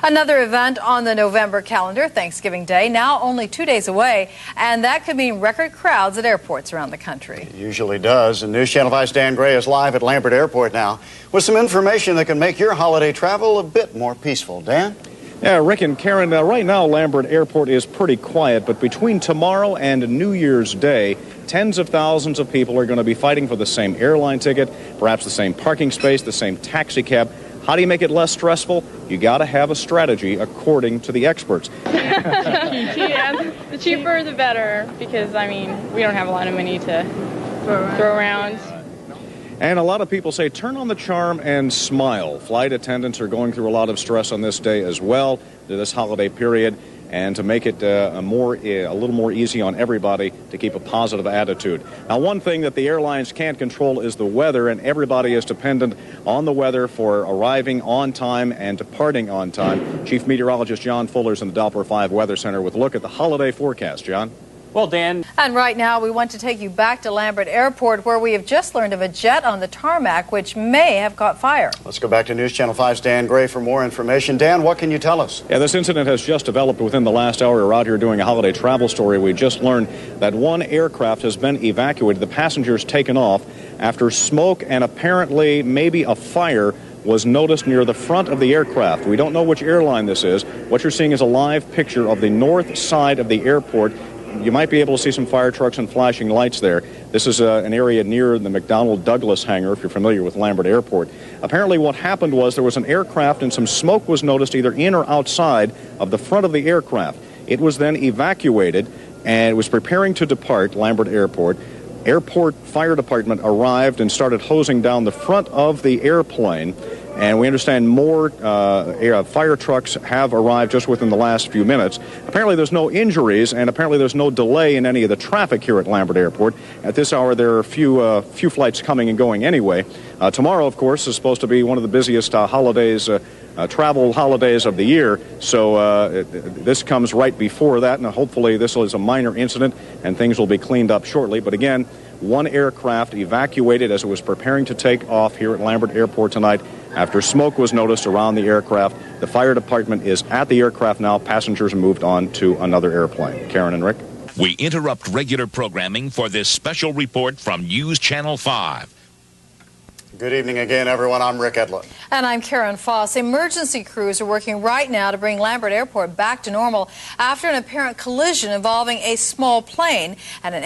Another event on the November calendar, Thanksgiving Day, now only 2 days away, and that could mean record crowds at airports around the country. It usually does, and News Channel 5's Dan Gray is live at Lambert Airport now with some information that can make your holiday travel a bit more peaceful. Dan? Yeah, Rick and Karen, right now Lambert Airport is pretty quiet, but between tomorrow and New Year's Day, tens of thousands of people are going to be fighting for the same airline ticket, perhaps the same parking space, the same taxi cab. How do you make it less stressful? You got to have a strategy, according to the experts. Yeah, the cheaper the better, because, I mean, we don't have a lot of money to throw around. And a lot of people say, turn on the charm and smile. Flight attendants are going through a lot of stress on this day as well, this holiday period, and to make it a little more easy on everybody to keep a positive attitude. Now, one thing that the airlines can't control is the weather, and everybody is dependent on the weather for arriving on time and departing on time. Chief Meteorologist John Fuller's in the Doppler 5 Weather Center with a look at the holiday forecast. John? Well, Dan. And right now we want to take you back to Lambert Airport, where we have just learned of a jet on the tarmac which may have caught fire. Let's go back to News Channel 5's Dan Gray for more information. Dan, what can you tell us? Yeah, this incident has just developed within the last hour. We're out here doing a holiday travel story. We just learned that one aircraft has been evacuated. The passengers taken off after smoke and apparently maybe a fire was noticed near the front of the aircraft. We don't know which airline this is. What you're seeing is a live picture of the north side of the airport. You might be able to see some fire trucks and flashing lights there. This is an area near the McDonnell Douglas hangar, if you're familiar with Lambert Airport. Apparently what happened was there was an aircraft and some smoke was noticed either in or outside of the front of the aircraft. It was then evacuated and it was preparing to depart Lambert Airport. Airport Fire Department arrived and started hosing down the front of the airplane. And we understand more fire trucks have arrived just within the last few minutes. Apparently there's no injuries, and apparently there's no delay in any of the traffic here at Lambert Airport. At this hour, there are a few flights coming and going anyway. Tomorrow, of course, is supposed to be one of the busiest travel holidays of the year. So this comes right before that, and hopefully this is a minor incident, and things will be cleaned up shortly. But again, one aircraft evacuated as it was preparing to take off here at Lambert Airport tonight after smoke was noticed around the aircraft. The fire department is at the aircraft now. Passengers moved on to another airplane. Karen and Rick? We interrupt regular programming for this special report from News Channel 5. Good evening again, everyone. I'm Rick Edlund. And I'm Karen Foss. Emergency crews are working right now to bring Lambert Airport back to normal after an apparent collision involving a small plane and an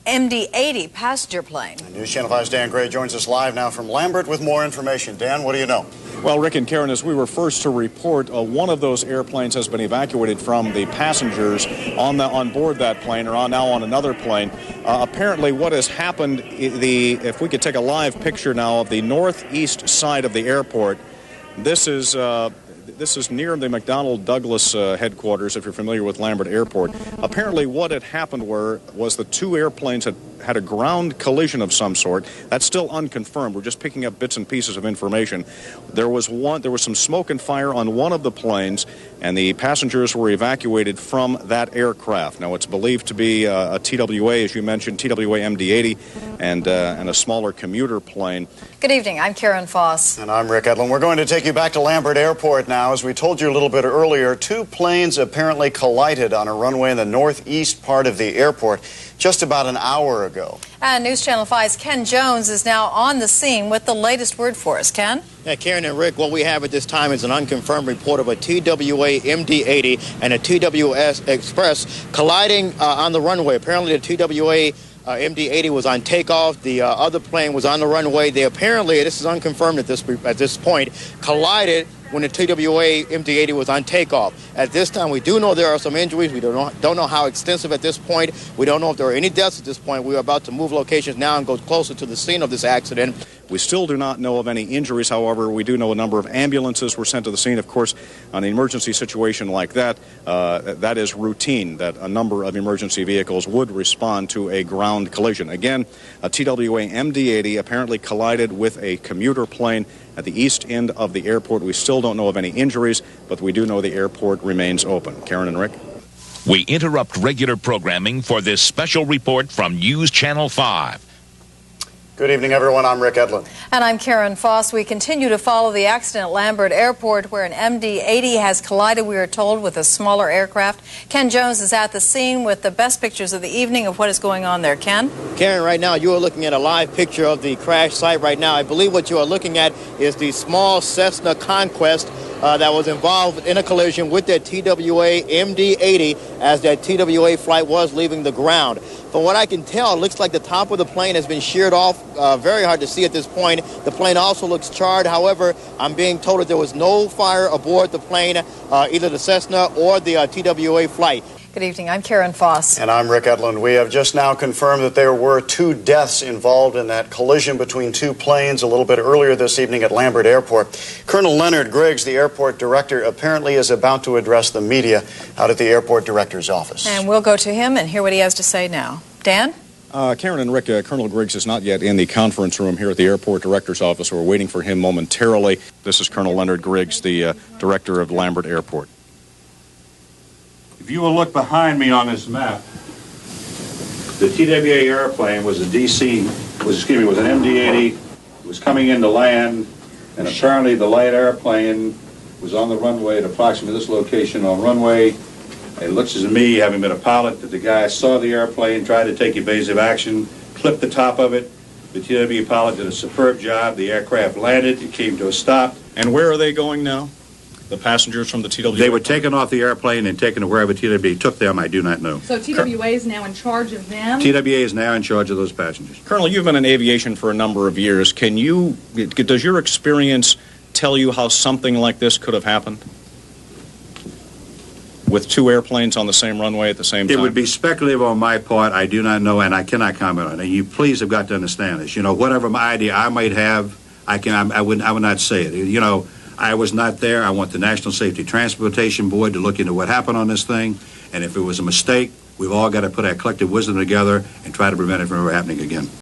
MD-80 passenger plane. News Channel 5's Dan Gray joins us live now from Lambert with more information. Dan, what do you know? Well, Rick and Karen, as we were first to report, one of those airplanes has been evacuated from the passengers on board that plane, or now on another plane. Apparently what has happened, if we could take a live picture now of the northeast side of the airport, this is near the McDonnell Douglas headquarters, if you're familiar with Lambert Airport. Apparently what had happened was the two airplanes had a ground collision of some sort. That's still unconfirmed. We're just picking up bits and pieces of information. There was some smoke and fire on one of the planes, and the passengers were evacuated from that aircraft. Now, it's believed to be a TWA, as you mentioned, TWA MD-80, and a smaller commuter plane. Good evening. I'm Karen Foss. And I'm Rick Edlund. We're going to take you back to Lambert Airport now. As we told you a little bit earlier, two planes apparently collided on a runway in the northeast part of the airport just about an hour ago. And News Channel 5's Ken Jones is now on the scene with the latest word for us. Ken? Yeah, Karen and Rick, what we have at this time is an unconfirmed report of a TWA MD-80 and a TWS Express colliding on the runway. Apparently the TWA MD-80 was on takeoff. The other plane was on the runway. They apparently, this is unconfirmed at this point, collided when the TWA MD-80 was on takeoff. At this time, we do know there are some injuries. We don't know how extensive at this point. We don't know if there are any deaths at this point. We are about to move locations now and go closer to the scene of this accident. We still do not know of any injuries. However, we do know a number of ambulances were sent to the scene. Of course, on an emergency situation like that, that is routine, that a number of emergency vehicles would respond to a ground collision. Again, a TWA MD-80 apparently collided with a commuter plane at the east end of the airport. We still don't know of any injuries, but we do know the airport remains open. Karen and Rick? We interrupt regular programming for this special report from News Channel 5. Good evening, everyone. I'm Rick Edlund. And I'm Karen Foss. We continue to follow the accident at Lambert Airport where an MD-80 has collided, we are told, with a smaller aircraft. Ken Jones is at the scene with the best pictures of the evening of what is going on there. Ken? Karen, right now you are looking at a live picture of the crash site right now. I believe what you are looking at is the small Cessna Conquest that was involved in a collision with that TWA MD-80 as that TWA flight was leaving the ground. From what I can tell, it looks like the top of the plane has been sheared off. Very hard to see at this point. The plane also looks charred. However, I'm being told that there was no fire aboard the plane, either the Cessna or the TWA flight. Good evening. I'm Karen Foss. And I'm Rick Edlund. We have just now confirmed that there were 2 deaths involved in that collision between 2 planes a little bit earlier this evening at Lambert Airport. Colonel Leonard Griggs, the airport director, apparently is about to address the media out at the airport director's office. And we'll go to him and hear what he has to say now. Dan? Karen and Rick, Colonel Griggs is not yet in the conference room here at the airport director's office. We're waiting for him momentarily. This is Colonel Leonard Griggs, the director of Lambert Airport. If you will look behind me on this map, the TWA airplane was an MD-80. It was coming in to land, and apparently the light airplane was on the runway at approximately this location on runway. It looks to me, having been a pilot, that the guy saw the airplane, tried to take evasive action, clipped the top of it. The TWA pilot did a superb job. The aircraft landed. It came to a stop. And where are they going now? The passengers from the TWA? They were taken off the airplane and taken to wherever TWA took them. I do not know. So TWA is now in charge of them? TWA is now in charge of those passengers. Colonel, you've been in aviation for a number of years. Does your experience tell you how something like this could have happened? With 2 airplanes on the same runway at the same time? It would be speculative on my part. I do not know, and I cannot comment on it. You please have got to understand this. You know, whatever my idea I might have, I would not say it. You know, I was not there. I want the National Safety Transportation Board to look into what happened on this thing, and if it was a mistake, we've all got to put our collective wisdom together and try to prevent it from ever happening again.